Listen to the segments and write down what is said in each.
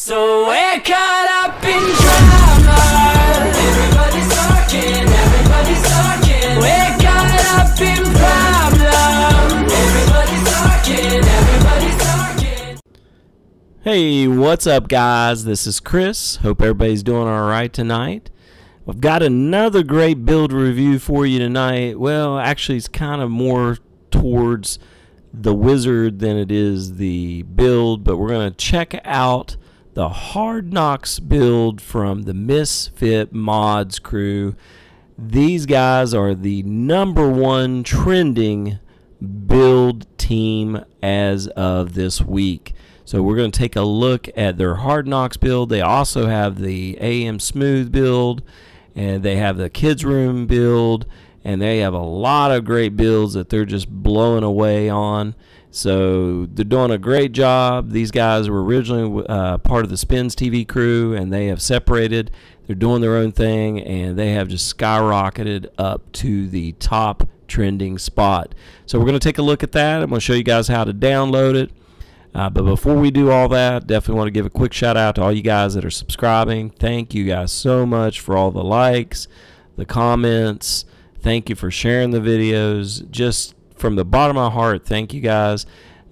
So we're caught up in drama. Everybody's talking. We're caught up in problem. Everybody's talking. Hey, what's up, guys? This is Chris. Hope everybody's doing all right tonight. I've got another great build review for you tonight. Well, actually, it's kind of more towards the wizard than it is the build, but we're going to check out the Hardnox build from the Misfit mods crew. These guys are the #1 trending build team as of this week. So we're going to take a look at their Hardnox build. They also have the AM Smooth build, and they have the Kids Room build, and they have a lot of great builds that they're just blowing away on. So they're doing a great job. These guys were originally part of the Spins TV crew, and they have separated. They're doing their own thing, and they have just skyrocketed up to the top trending spot. So we're going to take a look at that. I'm going to show you guys how to download it. But before we do all that, definitely want to give a quick shout out to all you guys that are subscribing. Thank you guys so much for all the likes, the comments. Thank you for sharing the videos. Just from the bottom of my heart, thank you guys.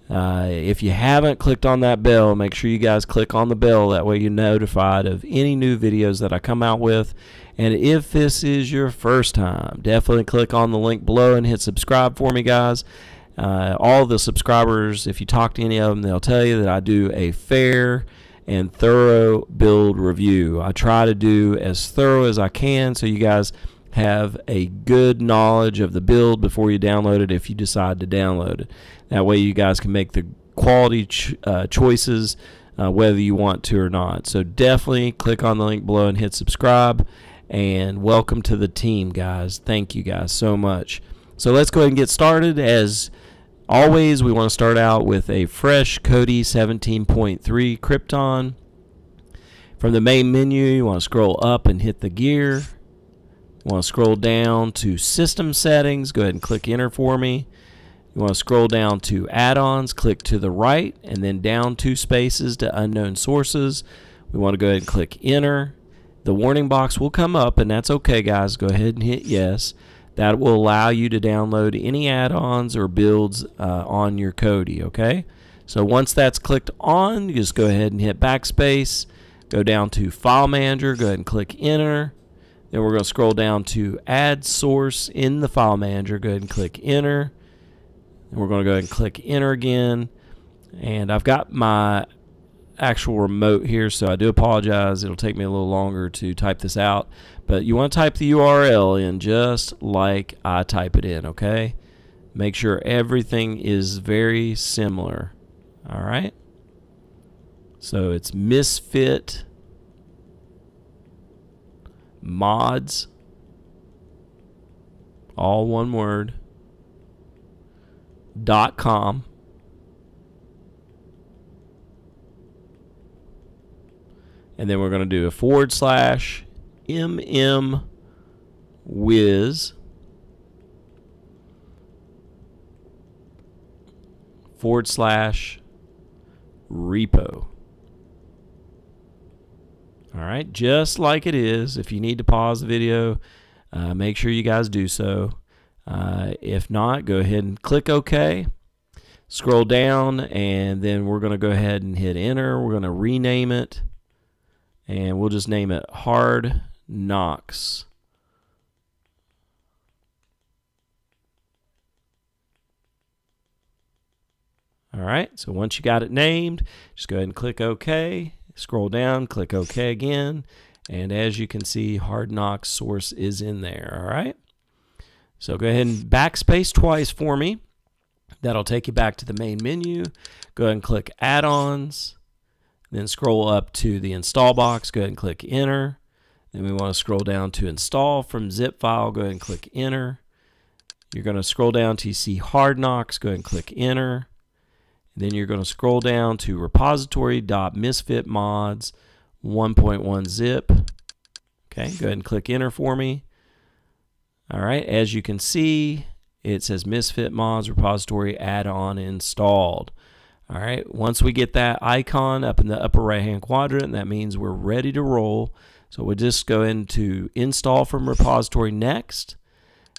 If you haven't clicked on that bell, make sure you guys click on the bell. That way you're notified of any new videos that I come out with. And if this is your first time, definitely click on the link below and hit subscribe for me, guys. All the subscribers, if you talk to any of them, they'll tell you that I do a fair and thorough build review. I try to do as thorough as I can so you guys have a good knowledge of the build before you download it, if you decide to download it. That way you guys can make the quality choices whether you want to or not. So definitely click on the link below and hit subscribe, and welcome to the team, guys. Thank you guys so much. So let's go ahead and get started. As always, we want to start out with a fresh Kodi 17.3 Krypton. From the main menu, you want to scroll up and hit the gear. You want to scroll down to System Settings. Go ahead and click Enter for me. You want to scroll down to Add-ons. Click to the right, and then down 2 spaces to Unknown Sources. We want to go ahead and click Enter. The warning box will come up, and that's okay, guys. Go ahead and hit Yes. That will allow you to download any add-ons or builds on your Kodi, okay? So once that's clicked on, you just go ahead and hit Backspace. Go down to File Manager. Go ahead and click Enter. Then we're going to scroll down to Add Source in the File Manager. Go ahead and click Enter. And we're going to go ahead and click Enter again. And I've got my actual remote here, so I do apologize. It'll take me a little longer to type this out. But you want to type the URL in just like I type it in, okay? Make sure everything is very similar. All right? So it's Misfit mods, all one word, .com. And then we're going to do a /mmwiz /repo. All right, just like it is. If you need to pause the video, make sure you guys do so. If not, go ahead and click OK. Scroll down, and then we're going to go ahead and hit Enter. We're going to rename it, and we'll just name it Hardnox. All right, so once you got it named, just go ahead and click OK. Scroll down, click OK again, and as you can see, Hardnox source is in there. All right, so go ahead and backspace twice for me. That'll take you back to the main menu. Go ahead and click Add-ons, then scroll up to the install box. Go ahead and click Enter. Then we want to scroll down to Install from zip file. Go ahead and click Enter. You're going to scroll down to see Hardnox. Go ahead and click Enter. Then you're going to scroll down to repository.misfitmods 1.1 zip. Okay, go ahead and click Enter for me. All right, as you can see, it says Misfit Mods repository add-on installed. All right, once we get that icon up in the upper right hand quadrant, that means we're ready to roll. So we'll just go into install from repository next,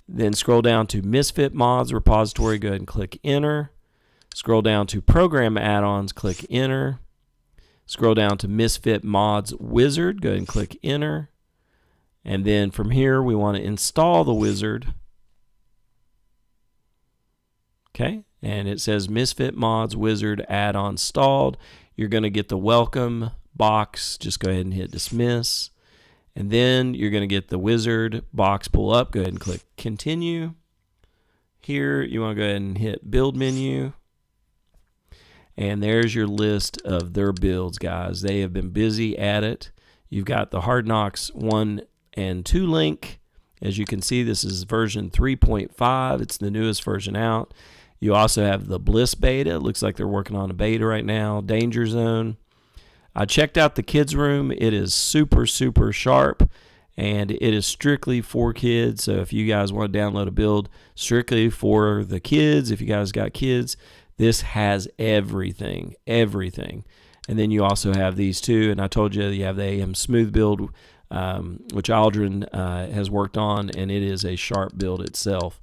then scroll down to Misfit mods repository, go ahead and click enter. Scroll down to program add-ons, click enter. Scroll down to Misfit mods wizard, go ahead and click enter. And then from here we want to install the wizard. Okay, and it says Misfit mods wizard add-on installed. You're going to get the welcome box. Just go ahead and hit dismiss. And then you're going to get the wizard box pull up. Go ahead and click continue. Here you want to go ahead and hit build menu. And there's your list of their builds, guys. They have been busy at it. You've got the Hardnox 1 and 2 link. As you can see, this is version 3.5. It's the newest version out. You also have the Bliss beta. It looks like they're working on a beta right now. Danger Zone. I checked out the kids room. It is super, super sharp, and it is strictly for kids. So if you guys want to download a build strictly for the kids, if you guys got kids, this has everything, everything. And then you also have these two, and I told you you have the AM Smooth build, which Aldrin has worked on, and it is a sharp build itself.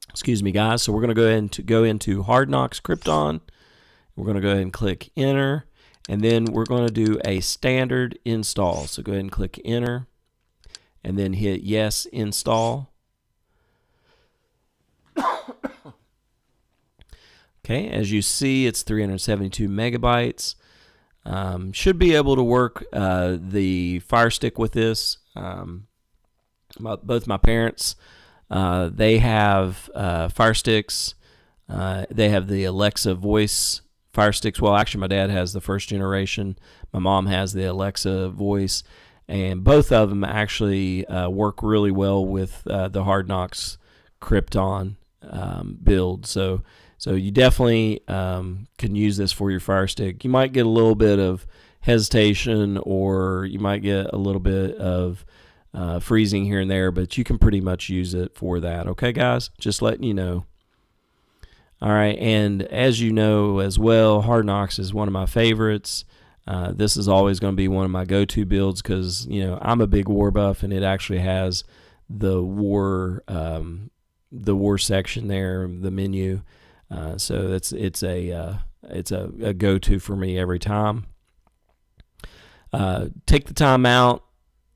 Excuse me, guys. So we're going to go into Hardnox Krypton. We're going to go ahead and click enter, and then we're going to do a standard install. So go ahead and click enter, and then hit yes install. Okay, as you see, it's 372 megabytes. Should be able to work the Fire Stick with this. Both my parents, they have Fire Sticks. They have the Alexa voice Fire Sticks. Well, actually, my dad has the first generation. My mom has the Alexa voice, and both of them actually work really well with the Hardnox Krypton build. So you definitely can use this for your Fire Stick. You might get a little bit of hesitation, or you might get a little bit of freezing here and there, but you can pretty much use it for that. Okay, guys? Just letting you know. All right, and as you know as well, Hardnox is one of my favorites. This is always going to be one of my go-to builds because, you know, I'm a big war buff, and it actually has the war section there, the menu. So it's a go-to for me every time. Take the time out.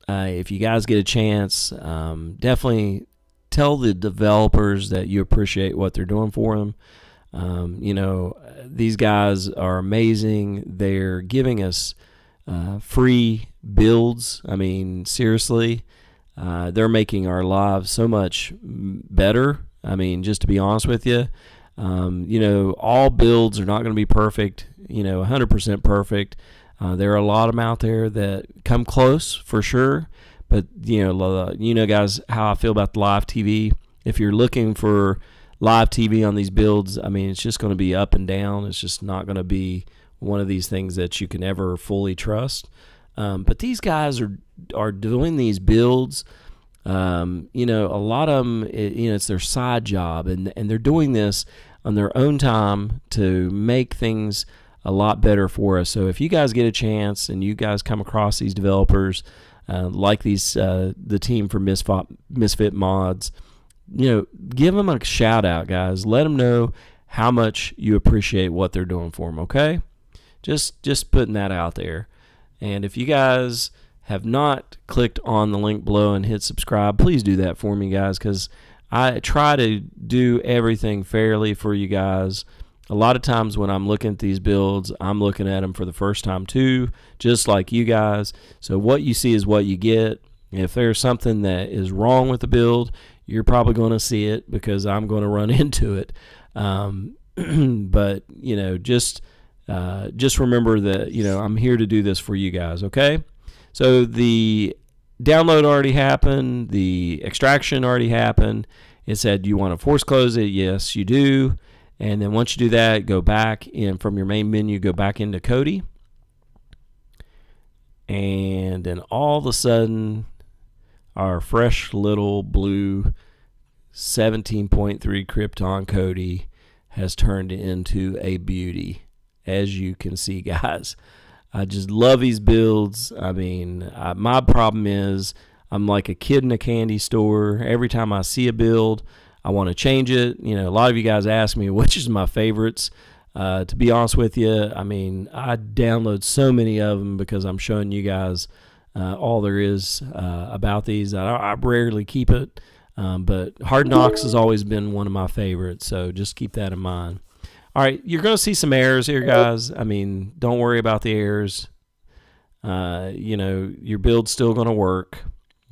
If you guys get a chance, definitely tell the developers that you appreciate what they're doing for them. You know, these guys are amazing. They're giving us free builds. I mean, seriously, they're making our lives so much better. I mean, just to be honest with you, you know, all builds are not going to be perfect, you know, 100% perfect. There are a lot of them out there that come close for sure. But, you know, guys, how I feel about the live TV. If you're looking for live TV on these builds, I mean, it's just going to be up and down. It's just not going to be one of these things that you can ever fully trust. But these guys are doing these builds. You know, a lot of them, you know, it's their side job, and they're doing this on their own time to make things a lot better for us. So if you guys get a chance and you guys come across these developers, like these the team from Misfit Mods, you know, give them a shout out, guys. Let them know how much you appreciate what they're doing for them. Okay, just putting that out there. And if you guys have not clicked on the link below and hit subscribe, please do that for me, guys, because I try to do everything fairly for you guys. A lot of times when I'm looking at these builds, I'm looking at them for the first time too, just like you guys. So what you see is what you get. If there's something that is wrong with the build, you're probably going to see it because I'm going to run into it. But, you know, just remember that, you know, I'm here to do this for you guys, okay? So the download already happened. The extraction already happened. It said, do you want to force close it? Yes, you do. And then once you do that, go back in from your main menu, go back into Kodi. And then all of a sudden, our fresh little blue 17.3 Krypton Kodi has turned into a beauty, as you can see, guys. I just love these builds. I mean, my problem is I'm like a kid in a candy store. Every time I see a build, I want to change it. You know, a lot of you guys ask me which is my favorites. To be honest with you, I mean, I download so many of them because I'm showing you guys all there is about these. I rarely keep it, but Hardnox has always been one of my favorites, so just keep that in mind. All right, you're going to see some errors here, guys. I mean, don't worry about the errors. You know, your build's still going to work.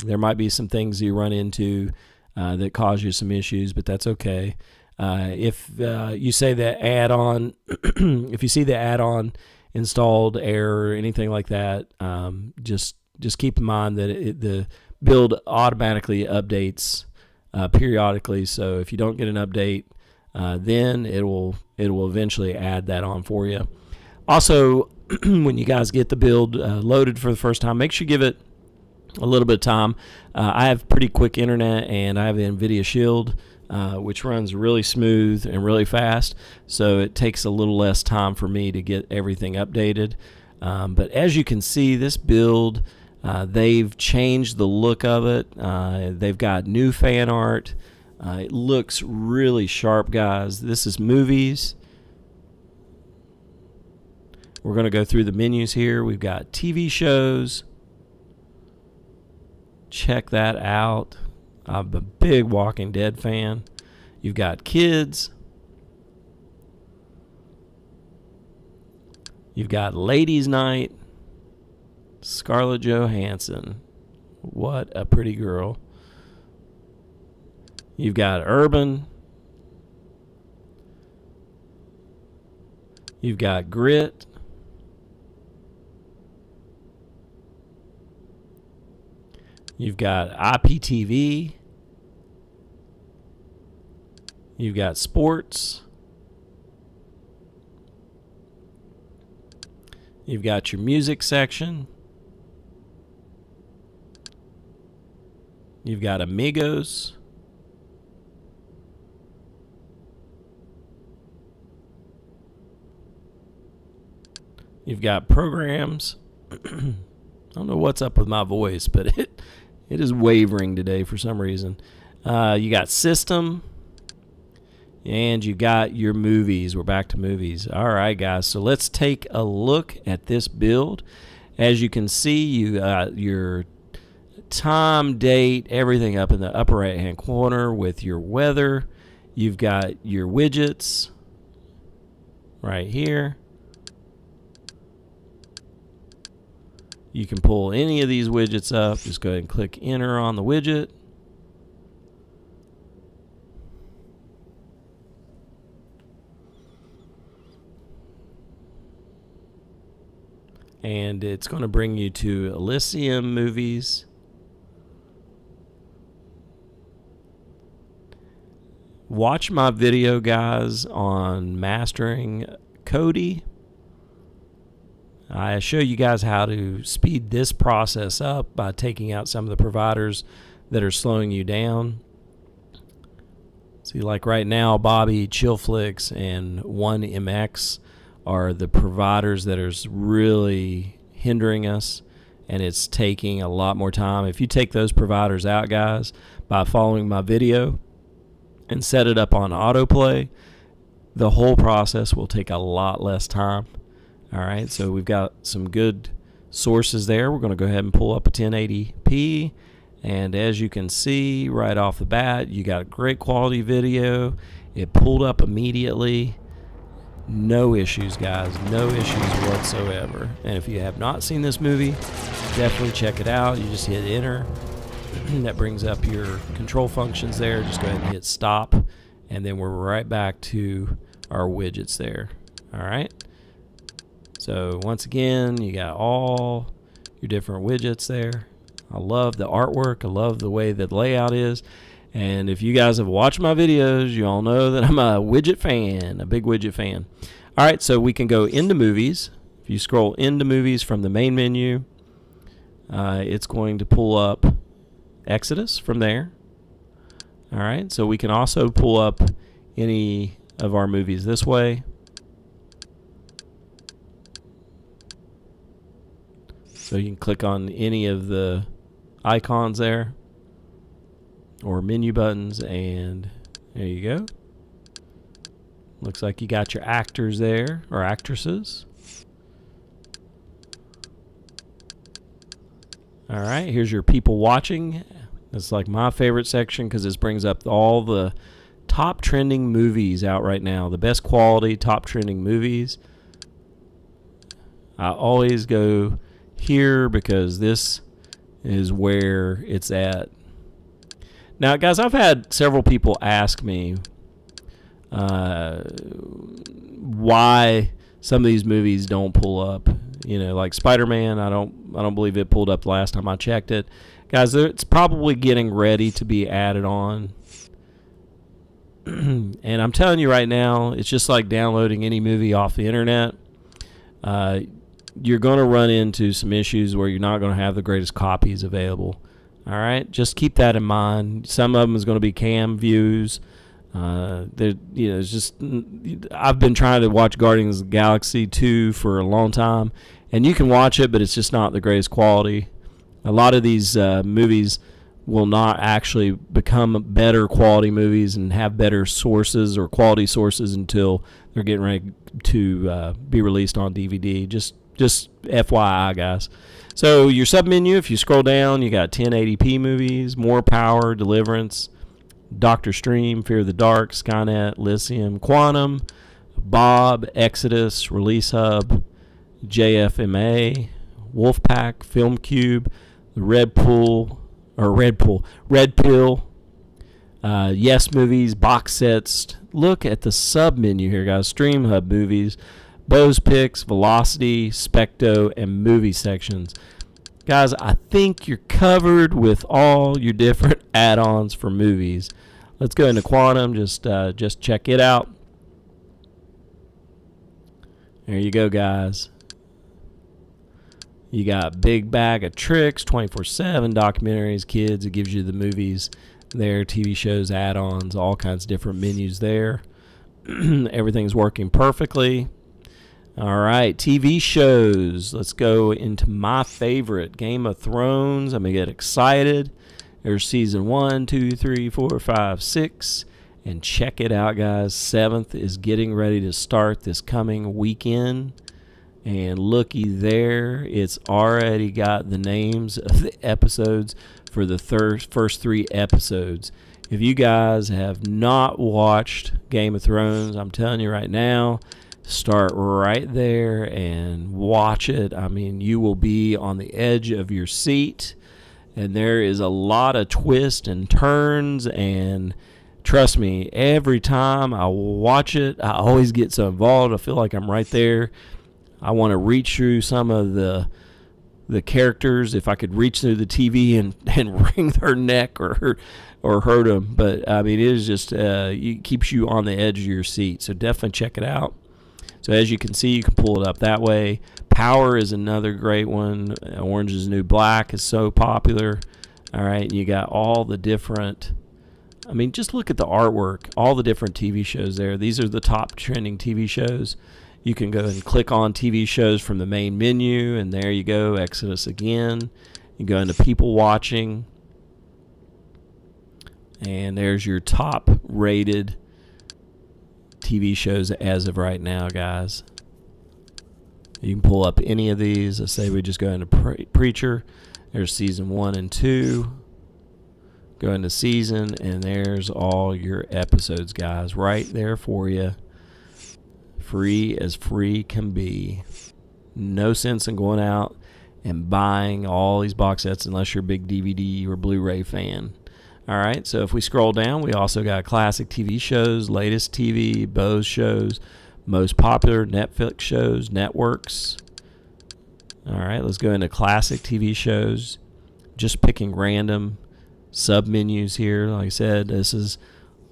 There might be some things you run into that cause you some issues, but that's okay. If you say that add-on, if you see the add-on installed error or anything like that, just keep in mind that the build automatically updates periodically. So if you don't get an update, then it will eventually add that on for you. Also, when you guys get the build loaded for the first time, make sure you give it a little bit of time. I have pretty quick internet, and I have the NVIDIA Shield, which runs really smooth and really fast, so it takes a little less time for me to get everything updated. But as you can see, this build, they've changed the look of it. They've got new fan art. It looks really sharp, guys. This is movies. We're going to go through the menus here. We've got TV shows. Check that out. I'm a big Walking Dead fan. You've got kids. You've got Ladies Night. Scarlett Johansson. What a pretty girl. You've got Urban. You've got Grit. You've got IPTV. You've got sports. You've got your music section. You've got Amigos. You've got programs. I don't know what's up with my voice, but it is wavering today for some reason. You got system, and you got your movies. We're back to movies. All right, guys, so let's take a look at this build. As you can see, you got your time, date, everything up in the upper right-hand corner with your weather. You've got your widgets right here. You can pull any of these widgets up. Just go ahead and click enter on the widget. And it's going to bring you to Elysium movies. Watch my video, guys, on mastering Kodi. I show you guys how to speed this process up by taking out some of the providers that are slowing you down. See, like right now, Bobby, Chillflix, and 1MX are the providers that are really hindering us, and it's taking a lot more time. If you take those providers out, guys, by following my video and set it up on autoplay, the whole process will take a lot less time. All right, so we've got some good sources there. We're going to go ahead and pull up a 1080p, and as you can see right off the bat, you got a great quality video. It pulled up immediately. No issues, guys, no issues whatsoever. And if you have not seen this movie, definitely check it out. You just hit enter. That brings up your control functions there. Just go ahead and hit stop, and then we're right back to our widgets there. All right. So once again, you got all your different widgets there. I love the artwork. I love the way that the layout is. And if you guys have watched my videos, you all know that I'm a widget fan, a big widget fan. All right, so we can go into movies. If you scroll into movies from the main menu, it's going to pull up Exodus from there. All right, so we can also pull up any of our movies this way. So you can click on any of the icons there or menu buttons, and there you go. Looks like you got your actors there, or actresses. Alright, here's your people watching. It's like my favorite section because this brings up all the top trending movies out right now. The best quality top trending movies. I always go here because this is where it's at. Now, guys, I've had several people ask me why some of these movies don't pull up. You know, like Spider-Man, I don't believe it pulled up the last time I checked it. Guys, it's probably getting ready to be added on. And I'm telling you right now, it's just like downloading any movie off the internet. You're going to run into some issues where you're not going to have the greatest copies available. All right, just keep that in mind. Some of them is going to be cam views. It's just, I've been trying to watch Guardians of the Galaxy 2 for a long time, and you can watch it, but it's just not the greatest quality. A lot of these movies will not actually become better quality movies and have better sources or quality sources until they're getting ready to be released on DVD. Just FYI, guys. So your sub-menu, if you scroll down, you got 1080p movies, More Power, Deliverance, Doctor Stream, Fear of the Dark, Skynet, Lyceum, Quantum, Bob, Exodus, Release Hub, JFMA, Wolfpack, Film Cube, the Red Pill, Yes Movies, box sets. Look at the sub-menu here, guys. Stream Hub movies, Bose Picks, Velocity, Specto, and movie sections. Guys, I think you're covered with all your different add-ons for movies. Let's go into Quantum. Just check it out. There you go, guys. You got Big Bag of Tricks, 24/7 documentaries, kids. It gives you the movies there, TV shows, add-ons, all kinds of different menus there. Everything's working perfectly. All right, TV shows. Let's go into my favorite, Game of Thrones. I'm going to get excited. There's season 1, 2, 3, 4, 5, 6. And check it out, guys. 7th is getting ready to start this coming weekend. And looky there, it's already got the names of the episodes for the first 3 episodes. If you guys have not watched Game of Thrones, I'm telling you right now, start right there and watch it. I mean, you will be on the edge of your seat, and there is a lot of twists and turns, and trust me, every time I watch it, I always get so involved. I feel like I'm right there. I want to reach through some of the characters, if I could reach through the TV and wring their neck or hurt them. But I mean, it is just it keeps you on the edge of your seat. So definitely check it out. So as you can see, you can pull it up that way. Power is another great one. Orange is the New Black is so popular. All right, you got all the different, I mean, just look at the artwork, all the different TV shows there. These are the top trending TV shows. You can go and click on TV shows from the main menu, and there you go, Exodus again. You go into people watching, and there's your top rated TV shows as of right now, guys. You can pull up any of these. Let's say we just go into Preacher. There's season 1 and 2. Go into season, and there's all your episodes, guys, right there for you. Free as free can be. No sense in going out and buying all these box sets unless you're a big DVD or Blu-ray fan. All right, so if we scroll down, we also got classic TV shows, latest TV, Bose shows, most popular Netflix shows, networks. All right, let's go into classic TV shows. Just picking random sub-menus here. Like I said, this is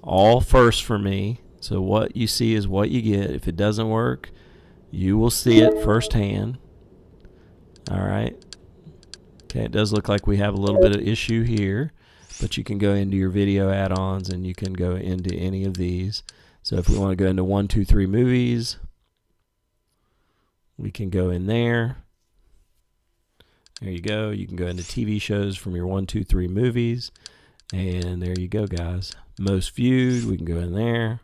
all first for me. So what you see is what you get. If it doesn't work, you will see it firsthand. All right. Okay, it does look like we have a little bit of issue here. But you can go into your video add-ons and you can go into any of these. So if we want to go into 1, 2, 3 movies, we can go in there. There you go. You can go into TV shows from your 1, 2, 3 movies. And there you go, guys. Most viewed, we can go in there.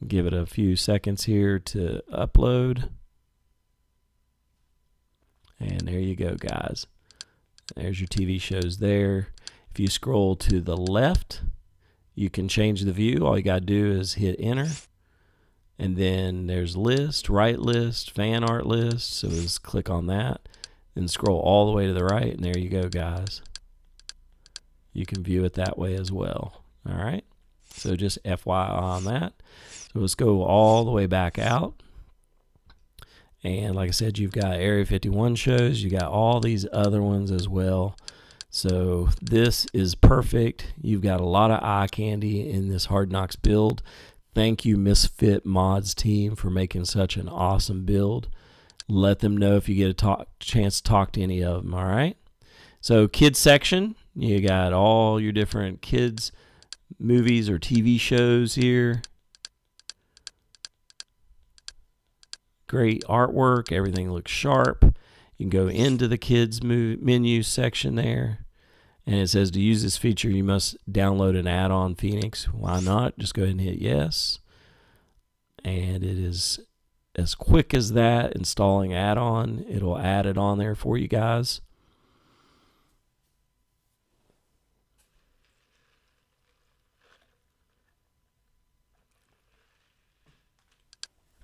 Give it a few seconds here to upload. And there you go, guys. There's your TV shows there. If you scroll to the left, you can change the view. All you got to do is hit enter. And then there's list, right list, fan art list. So just click on that. Then scroll all the way to the right. And there you go, guys. You can view it that way as well. All right. So just FYI on that. So let's go all the way back out. And like I said, you've got Area 51 shows. You got all these other ones as well. So this is perfect. You've got a lot of eye candy in this Hardnox build. Thank you, Misfit Mods team, for making such an awesome build. Let them know if you get a chance to talk to any of them, all right? So kids section, you got all your different kids movies or TV shows here. Great artwork. Everything looks sharp. You can go into the kids menu section there. And it says to use this feature, you must download an add-on Phoenix. Why not? Just go ahead and hit yes. And it is as quick as that, installing add-on. It'll add it on there for you guys.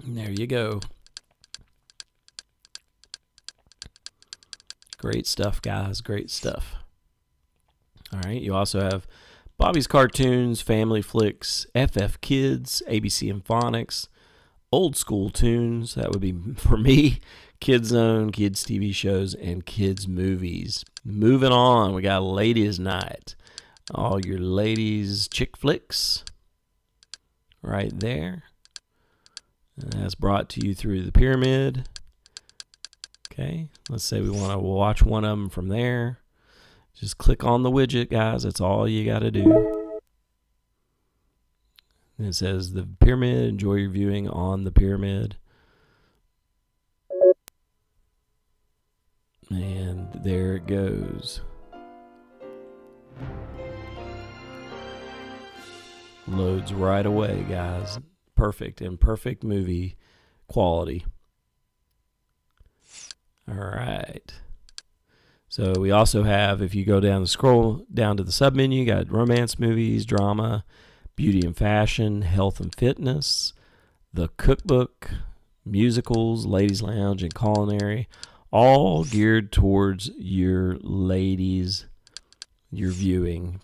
And there you go. Great stuff, guys. Great stuff. All right. You also have Bobby's Cartoons, Family Flicks, FF Kids, ABC and Phonics, Old School Tunes. That would be for me. Kids Zone, Kids TV shows, and Kids Movies. Moving on, we got Ladies Night. All your ladies chick flicks right there. And that's brought to you through the pyramid. Okay, let's say we want to watch one of them from there. Just click on the widget, guys. That's all you got to do. And it says the pyramid. Enjoy your viewing on the pyramid. And there it goes. Loads right away, guys. Perfect and perfect movie quality. All right. So we also have, if you go down the scroll down to the sub menu, you got romance movies, drama, beauty and fashion, health and fitness, the cookbook, musicals, ladies lounge, and culinary, all geared towards your ladies, your viewing.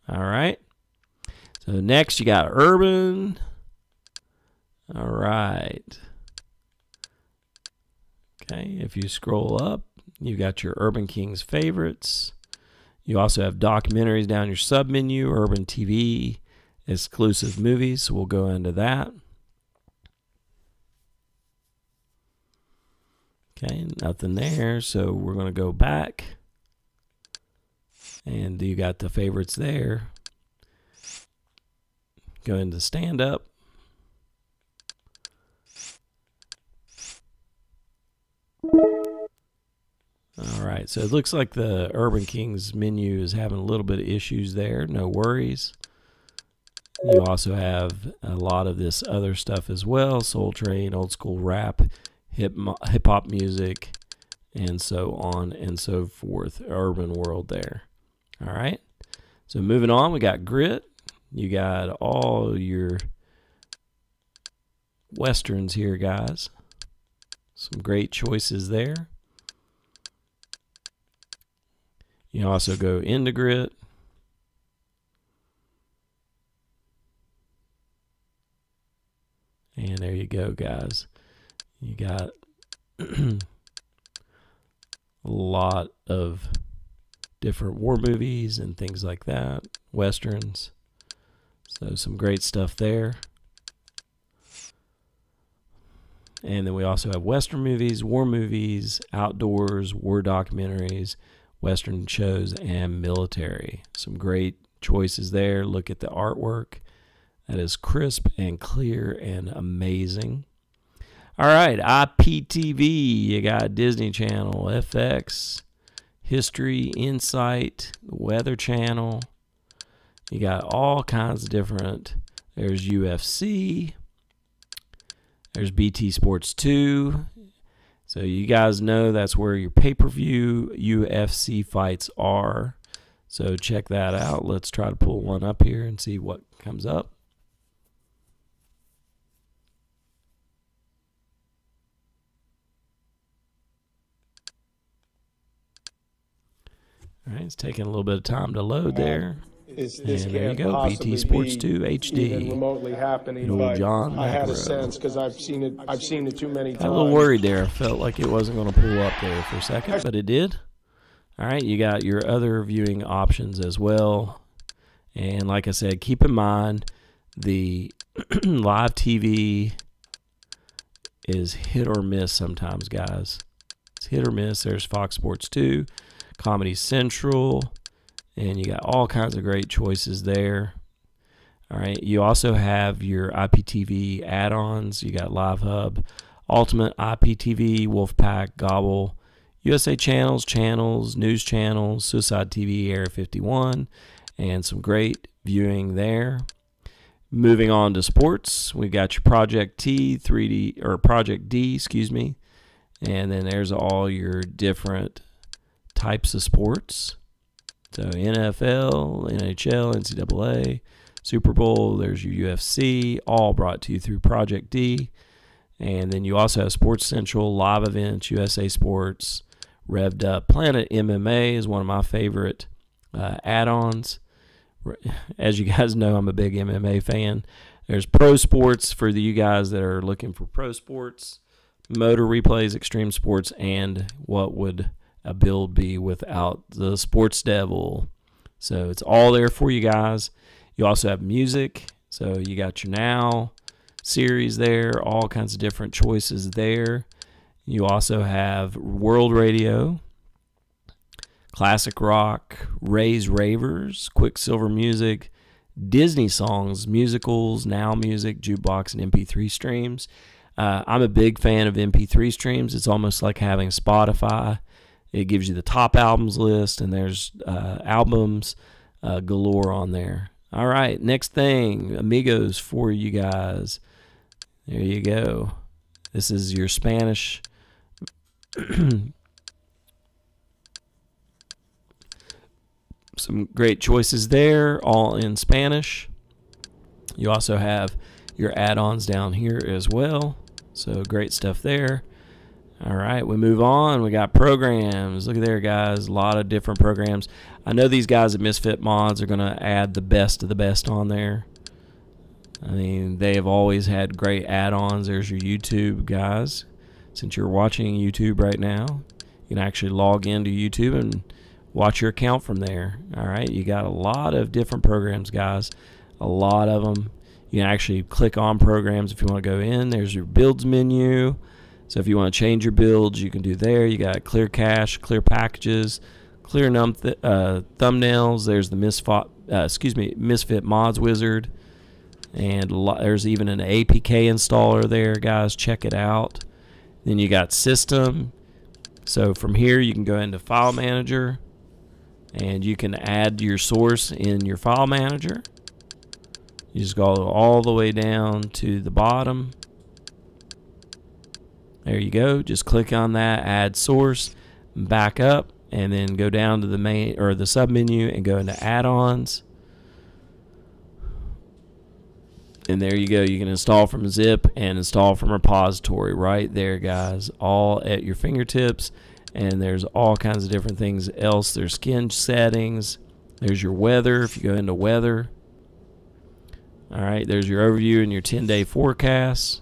All right. So next you got urban. All right. Okay, if you scroll up, you got your Urban Kings favorites. You also have documentaries down your sub menu, Urban TV, exclusive movies. So we'll go into that. Okay, nothing there. So we're going to go back. And you got the favorites there. Go into stand up. All right, so it looks like the Urban Kings menu is having a little bit of issues there. No worries. You also have a lot of this other stuff as well. Soul Train, old school rap, hip-hop music, and so on and so forth. Urban world there. All right, so moving on, we got Grit. You got all your Westerns here, guys. Some great choices there. You also go into Grit. And there you go, guys. You got a lot of different war movies and things like that. Westerns. So some great stuff there. And then we also have Western movies, war movies, outdoors, war documentaries, Western shows, and military. Some great choices there. Look at the artwork. That is crisp and clear and amazing. All right, IPTV. You got Disney Channel, FX, History, Insight, Weather Channel. You got all kinds of different. There's UFC. There's BT Sports 2. So you guys know that's where your pay-per-view UFC fights are. So check that out. Let's try to pull one up here and see what comes up. All right, it's taking a little bit of time to load there. And there you go, BT Sports 2 HD. Remotely happening, but John I had a sense because I've seen it too many times. Got a little worried there. I felt like it wasn't going to pull up there for a second, but it did. All right, you got your other viewing options as well. And like I said, keep in mind the live TV is hit or miss sometimes, guys. It's hit or miss. There's Fox Sports 2, Comedy Central, and you got all kinds of great choices there. All right, you also have your IPTV add-ons. You got Live Hub, Ultimate IPTV, Wolfpack, Gobble, USA channels, news channels, Suicide TV, Area 51, and some great viewing there. Moving on to sports, we got your Project T, 3D, or Project D, excuse me, and then there's all your different types of sports. So NFL, NHL, NCAA, Super Bowl, there's your UFC, all brought to you through Project D. And then you also have Sports Central, live events, USA Sports, Revved Up. Planet MMA is one of my favorite add-ons. As you guys know, I'm a big MMA fan. There's Pro Sports for you guys that are looking for pro sports, Motor Replays, Extreme Sports, and what would a build be without the Sports Devil. So it's all there for you guys. You also have music. So you got your Now series there, all kinds of different choices there. You also have World Radio, Classic Rock, Ray's Ravers, Quicksilver Music, Disney songs, musicals, Now Music, Jukebox, and MP3 streams. I'm a big fan of MP3 streams. It's almost like having Spotify. It gives you the top albums list, and there's albums galore on there. All right, next thing, Amigos for you guys. There you go. This is your Spanish. Some great choices there, all in Spanish. You also have your add-ons down here as well. So great stuff there. All right, we move on. We got programs. Look at there, guys. A lot of different programs. I know these guys at Misfit Mods are going to add the best of the best on there. I mean, they have always had great add-ons. There's your YouTube, guys. Since you're watching YouTube right now, you can actually log into YouTube and watch your account from there. All right, you got a lot of different programs, guys. A lot of them. You can actually click on programs if you want to go in. There's your builds menu. So if you want to change your builds, you can do there. You got clear cache, clear packages, clear thumbnails. There's the Misfit Mods Wizard, and there's even an APK installer there, guys. Check it out. Then you got system. So from here, you can go into File Manager, and you can add your source in your File Manager. You just go all the way down to the bottom. There you go. Just click on that, add source, back up, and then go down to the main or the sub menu and go into add-ons. And there you go. You can install from zip and install from repository right there, guys. All at your fingertips. And there's all kinds of different things else. There's skin settings. There's your weather if you go into weather. All right, there's your overview and your 10-day forecast.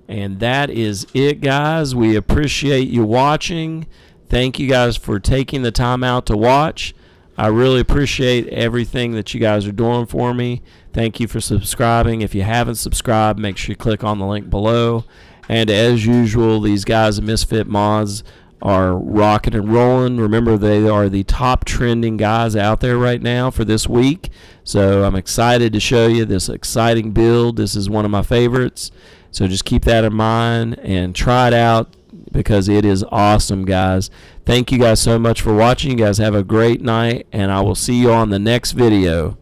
And that is it, guys. We appreciate you watching. Thank you guys for taking the time out to watch. I really appreciate everything that you guys are doing for me. Thank you for subscribing. If you haven't subscribed, make sure you click on the link below. And as usual, these guys at Misfit Mods are rocking and rolling. Remember, they are the top trending guys out there right now for this week. So I'm excited to show you this exciting build. This is one of my favorites. So just keep that in mind and try it out because it is awesome, guys. Thank you guys so much for watching. You guys have a great night, and I will see you on the next video.